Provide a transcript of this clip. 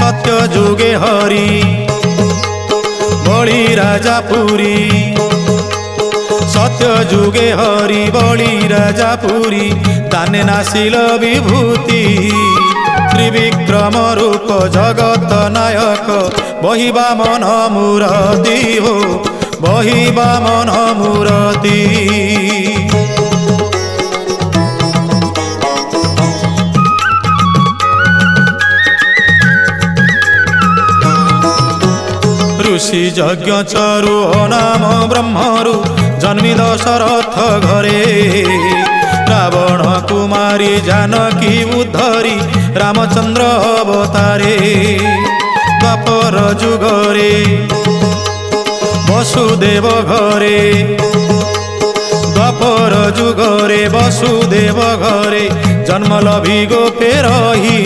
सत्य जुगे हरि बलि राजा पुरी सत्य जुगे हरि बलि राजा पुरी दाने नासिल विभूति त्रिविक्रम रूप जगत नायक बहिबा मन मूरति हो बहिबा मन मूरति। ऋषि यज्ञ चरु नाम ब्रह्मरु जन्मी दशरथ घरे रावण कुमारी जानकी उद्धरी रामचंद्र अवतारे द्वापर जुगरे वसुदेव घरे द्वापर जुगरे वसुदेव घरे जन्म लभी गोपे रही